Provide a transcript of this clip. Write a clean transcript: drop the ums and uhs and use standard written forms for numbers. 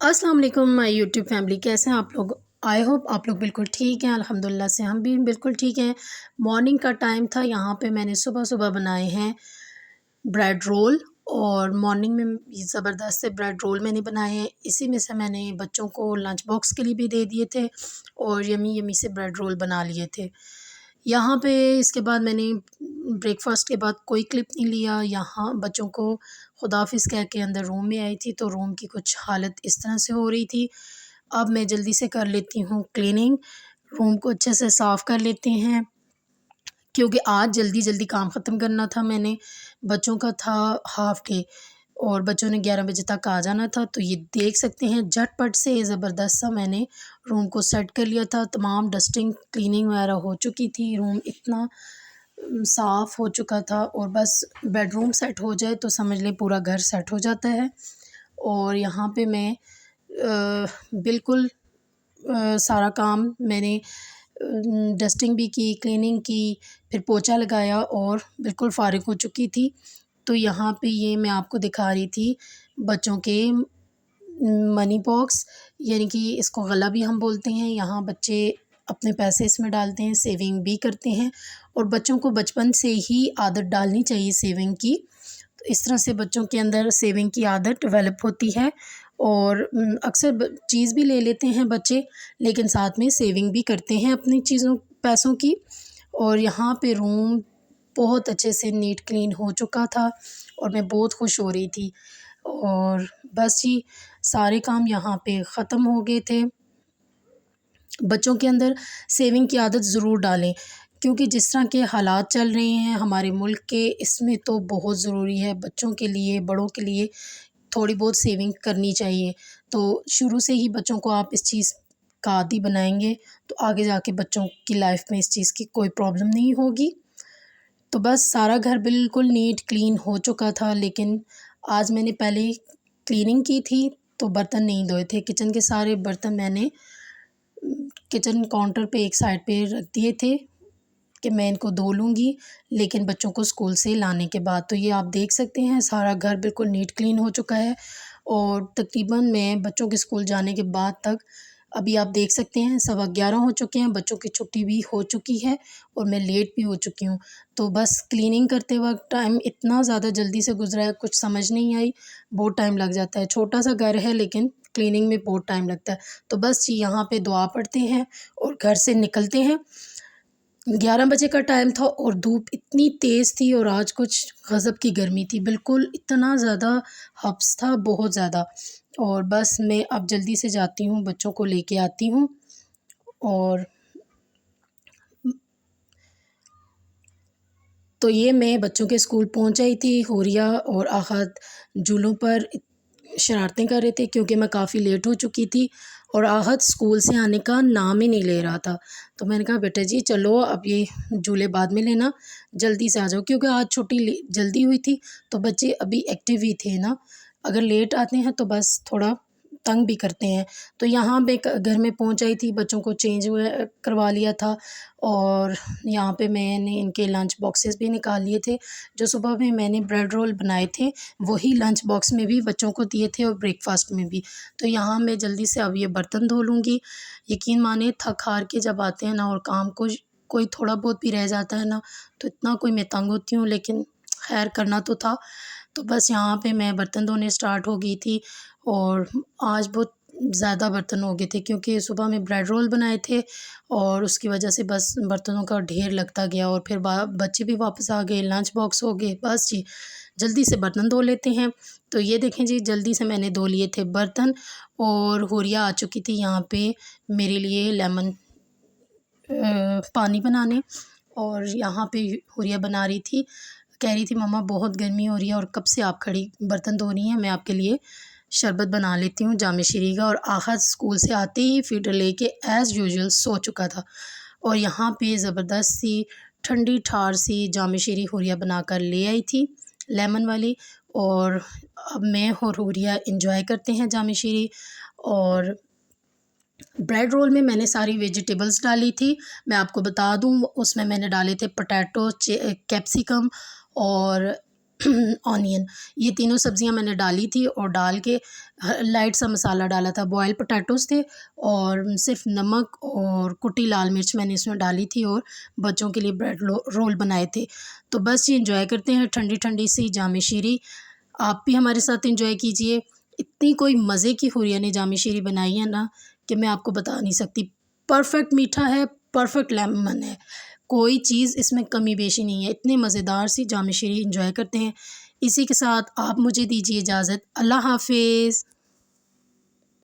अस्सलाम वालेकुम my YouTube family, कैसे हैं आप लोग। आई होप आप लोग बिल्कुल ठीक हैं। अल्हम्दुलिल्लाह से हम भी बिल्कुल ठीक हैं। मॉर्निंग का टाइम था, यहाँ पे मैंने सुबह सुबह बनाए हैं ब्रेड रोल। और मॉर्निंग में ज़बरदस्त से ब्रेड रोल मैंने बनाए हैं। इसी में से मैंने बच्चों को लंच बॉक्स के लिए भी दे दिए थे और यमी यमी से ब्रेड रोल बना लिए थे। यहाँ पे इसके बाद मैंने ब्रेकफास्ट के बाद कोई क्लिप नहीं लिया। यहाँ बच्चों को खुदाफिज़ कह के अंदर रूम में आई थी, तो रूम की कुछ हालत इस तरह से हो रही थी। अब मैं जल्दी से कर लेती हूँ क्लीनिंग, रूम को अच्छे से साफ़ कर लेते हैं, क्योंकि आज जल्दी जल्दी काम ख़त्म करना था। मैंने बच्चों का था हाफ़ डे और बच्चों ने 11 बजे तक आ जाना था। तो ये देख सकते हैं झटपट से ज़बरदस्त सा मैंने रूम को सेट कर लिया था। तमाम डस्टिंग क्लीनिंग वगैरह हो चुकी थी, रूम इतना साफ़ हो चुका था और बस बेडरूम सेट हो जाए तो समझ लें पूरा घर सेट हो जाता है। और यहाँ पे मैं बिल्कुल सारा काम मैंने डस्टिंग भी की, क्लीनिंग की, फिर पोछा लगाया और बिल्कुल फ़ारिग हो चुकी थी। तो यहाँ पे ये मैं आपको दिखा रही थी बच्चों के मनी बॉक्स, यानी कि इसको गला भी हम बोलते हैं। यहाँ बच्चे अपने पैसे इसमें डालते हैं, सेविंग भी करते हैं और बच्चों को बचपन से ही आदत डालनी चाहिए सेविंग की। तो इस तरह से बच्चों के अंदर सेविंग की आदत डेवलप होती है और अक्सर चीज़ भी ले लेते हैं बच्चे, लेकिन साथ में सेविंग भी करते हैं अपनी चीज़ों पैसों की। और यहाँ पे रूम बहुत अच्छे से नीट क्लीन हो चुका था और मैं बहुत खुश हो रही थी। और बस जी, सारे काम यहाँ पे ख़त्म हो गए थे। बच्चों के अंदर सेविंग की आदत ज़रूर डालें, क्योंकि जिस तरह के हालात चल रहे हैं हमारे मुल्क के, इसमें तो बहुत ज़रूरी है बच्चों के लिए, बड़ों के लिए थोड़ी बहुत सेविंग करनी चाहिए। तो शुरू से ही बच्चों को आप इस चीज़ का आदी बनाएंगे तो आगे जाके बच्चों की लाइफ में इस चीज़ की कोई प्रॉब्लम नहीं होगी। तो बस सारा घर बिल्कुल नीट क्लीन हो चुका था, लेकिन आज मैंने पहले क्लीनिंग की थी तो बर्तन नहीं धोए थे। किचन के सारे बर्तन मैंने किचन काउंटर पे एक साइड पे रख दिए थे कि मैं इनको धो लूँगी, लेकिन बच्चों को स्कूल से लाने के बाद। तो ये आप देख सकते हैं सारा घर बिल्कुल नीट क्लीन हो चुका है और तकरीबन मैं बच्चों के स्कूल जाने के बाद तक, अभी आप देख सकते हैं 11:15 हो चुके हैं, बच्चों की छुट्टी भी हो चुकी है और मैं लेट भी हो चुकी हूँ। तो बस क्लीनिंग करते वक़्त टाइम इतना ज़्यादा जल्दी से गुज़रा है, कुछ समझ नहीं आई, बहुत टाइम लग जाता है। छोटा-सा घर है लेकिन क्लीनिंग में बहुत टाइम लगता है। तो बस जी, यहाँ पे दुआ पढ़ते हैं और घर से निकलते हैं। 11 बजे का टाइम था और धूप इतनी तेज़ थी और आज कुछ गज़ब की गर्मी थी, बिल्कुल इतना ज़्यादा हब्स था, बहुत ज़्यादा। और बस मैं अब जल्दी से जाती हूँ, बच्चों को लेके आती हूँ। और तो ये मैं बच्चों के स्कूल पहुँच आई थी। हुरिया और आहद झूलों पर शरारतें कर रहे थे, क्योंकि मैं काफ़ी लेट हो चुकी थी और आहद स्कूल से आने का नाम ही नहीं ले रहा था। तो मैंने कहा बेटा जी चलो, अब ये झूले बाद में लेना, जल्दी से आ जाओ, क्योंकि आज छुट्टी जल्दी हुई थी तो बच्चे अभी एक्टिव ही थे ना। अगर लेट आते हैं तो बस थोड़ा तंग भी करते हैं। तो यहाँ मैं घर में पहुँच आई थी, बच्चों को चेंज करवा लिया था और यहाँ पे मैंने इनके लंच बॉक्सेस भी निकाल लिए थे। जो सुबह में मैंने ब्रेड रोल बनाए थे वही लंच बॉक्स में भी बच्चों को दिए थे और ब्रेकफास्ट में भी। तो यहाँ मैं जल्दी से अब ये बर्तन धो लूँगी। यकीन माने थक हार के जब आते हैं ना और काम को कोई थोड़ा बहुत भी रह जाता है ना, तो इतना कोई मैं तंग होती हूँ, लेकिन खैर करना तो था। तो बस यहाँ पे मैं बर्तन धोने स्टार्ट हो गई थी और आज बहुत ज़्यादा बर्तन हो गए थे, क्योंकि सुबह में ब्रेड रोल बनाए थे और उसकी वजह से बस बर्तनों का ढेर लगता गया। और फिर बच्चे भी वापस आ गए, लंच बॉक्स हो गए, बस जी जल्दी से बर्तन धो लेते हैं। तो ये देखें जी, जल्दी से मैंने धो लिए थे बर्तन और हुरिया आ चुकी थी यहाँ पे मेरे लिए लेमन पानी बनाने। और यहाँ पे हुरिया बना रही थी, कह रही थी मम्मा बहुत गर्मी हो रही है और कब से आप खड़ी बर्तन धो रही हैं, मैं आपके लिए शरबत बना लेती हूँ जामे शीरी का। और आहद स्कूल से आते ही फीडर लेके एज़ यूजुअल सो चुका था और यहाँ पे ज़बरदस्त सी ठंडी ठार सी जामे शीरी हुरिया बना कर ले आई थी, लेमन वाली। और अब मैं और हुरिया इंजॉय करते हैं जामे शीरी। और ब्रेड रोल में मैंने सारी वेजिटेबल्स डाली थी। मैं आपको बता दूं, उसमें मैंने डाले थे पोटैटो, कैप्सिकम और ऑनियन, ये तीनों सब्ज़ियाँ मैंने डाली थी और डाल के लाइट सा मसाला डाला था। बॉयल पोटैटोज़ थे और सिर्फ नमक और कुटी लाल मिर्च मैंने इसमें डाली थी और बच्चों के लिए ब्रेड रोल बनाए थे। तो बस ये एंजॉय करते हैं ठंडी ठंडी सी जामे शीरी। आप भी हमारे साथ एंजॉय कीजिए। इतनी कोई मज़े की हुरिया ने जामे शीरी बनाई है ना कि मैं आपको बता नहीं सकती। परफेक्ट मीठा है, परफेक्ट लेमन है, कोई चीज़ इसमें कमी बेशी नहीं है। इतनी मज़ेदार सी जामे शीरी एंजॉय करते हैं। इसी के साथ आप मुझे दीजिए इजाज़त। अल्लाह हाफ़िज़।